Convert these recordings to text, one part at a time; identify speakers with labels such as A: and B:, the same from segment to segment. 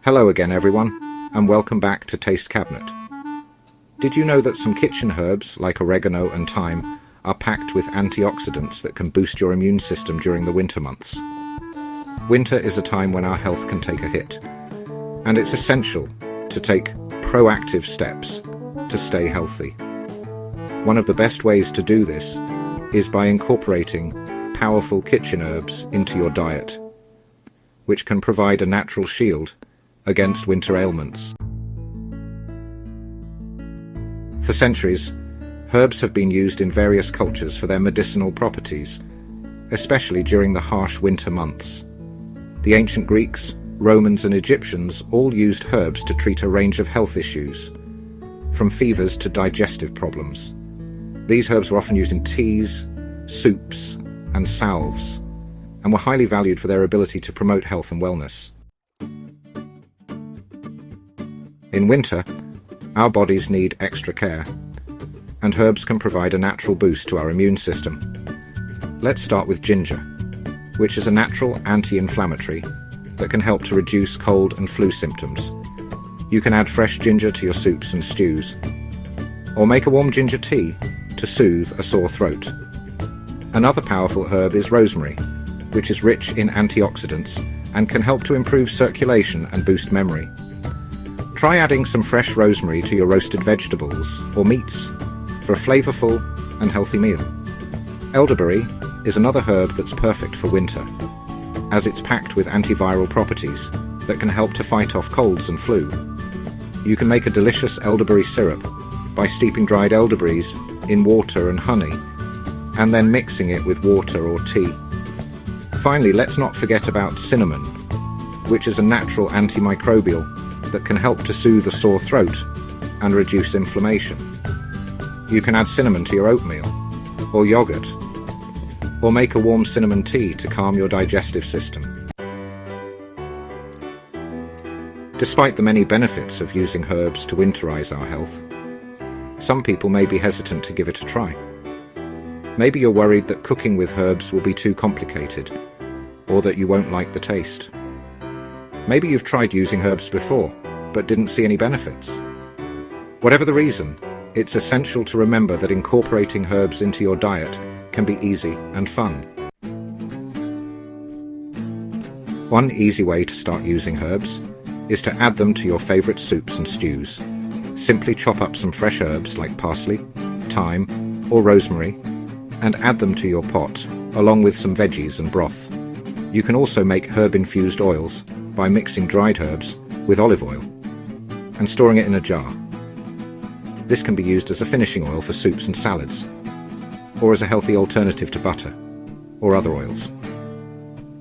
A: Hello again everyone, and welcome back to Taste Cabinet. Did you know that some kitchen herbs like oregano and thyme are packed with antioxidants that can boost your immune system during the winter months? Winter is a time when our health can take a hit, and it's essential to take proactive steps to stay healthy. One of the best ways to do this is by incorporating powerful kitchen herbs into your diet, which can provide a natural shield against winter ailments. For centuries, herbs have been used in various cultures for their medicinal properties, especially during the harsh winter months. The ancient Greeks, Romans and Egyptians all used herbs to treat a range of health issues, from fevers to digestive problems. These herbs were often used in teas, soups and salves, and were highly valued for their ability to promote health and wellness. In winter, our bodies need extra care, and herbs can provide a natural boost to our immune system. Let's start with ginger, which is a natural anti-inflammatory that can help to reduce cold and flu symptoms. You can add fresh ginger to your soups and stews, or make a warm ginger tea to soothe a sore throat. Another powerful herb is rosemary, which is rich in antioxidants and can help to improve circulation and boost memory. Try adding some fresh rosemary to your roasted vegetables or meats for a flavorful and healthy meal. Elderberry is another herb that's perfect for winter, as it's packed with antiviral properties that can help to fight off colds and flu. You can make a delicious elderberry syrup by steeping dried elderberries in water and honey, and then mixing it with water or tea. Finally, let's not forget about cinnamon, which is a natural antimicrobial that can help to soothe a sore throat and reduce inflammation. You can add cinnamon to your oatmeal or yogurt, or make a warm cinnamon tea to calm your digestive system. Despite the many benefits of using herbs to winterize our health, some people may be hesitant to give it a try. Maybe you're worried that cooking with herbs will be too complicated, or that you won't like the taste. Maybe you've tried using herbs before, but didn't see any benefits. Whatever the reason, it's essential to remember that incorporating herbs into your diet can be easy and fun. One easy way to start using herbs is to add them to your favorite soups and stews. Simply chop up some fresh herbs like parsley, thyme, or rosemary, and add them to your pot, along with some veggies and broth. You can also make herb-infused oils by mixing dried herbs with olive oil and storing it in a jar. This can be used as a finishing oil for soups and salads, or as a healthy alternative to butter or other oils.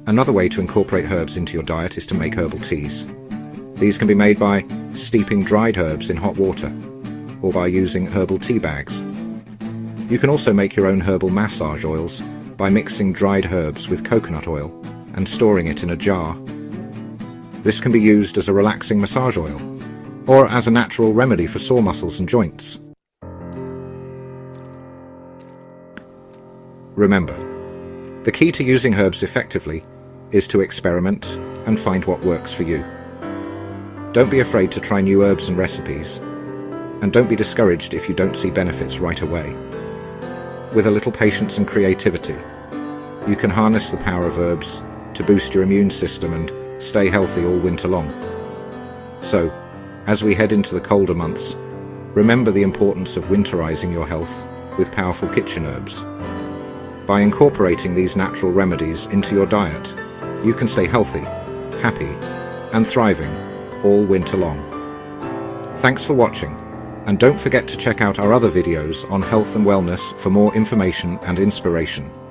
A: Another way to incorporate herbs into your diet is to make herbal teas. These can be made by steeping dried herbs in hot water, or by using herbal tea bags. You can also make your own herbal massage oils by mixing dried herbs with coconut oil and storing it in a jar. This can be used as a relaxing massage oil, or as a natural remedy for sore muscles and joints. Remember, the key to using herbs effectively is to experiment and find what works for you. Don't be afraid to try new herbs and recipes, and don't be discouraged if you don't see benefits right away. With a little patience and creativity, you can harness the power of herbs to boost your immune system and stay healthy all winter long. So, as we head into the colder months, remember the importance of winterizing your health with powerful kitchen herbs. By incorporating these natural remedies into your diet, you can stay healthy, happy, and thriving all winter long. Thanks for watching, and don't forget to check out our other videos on health and wellness for more information and inspiration.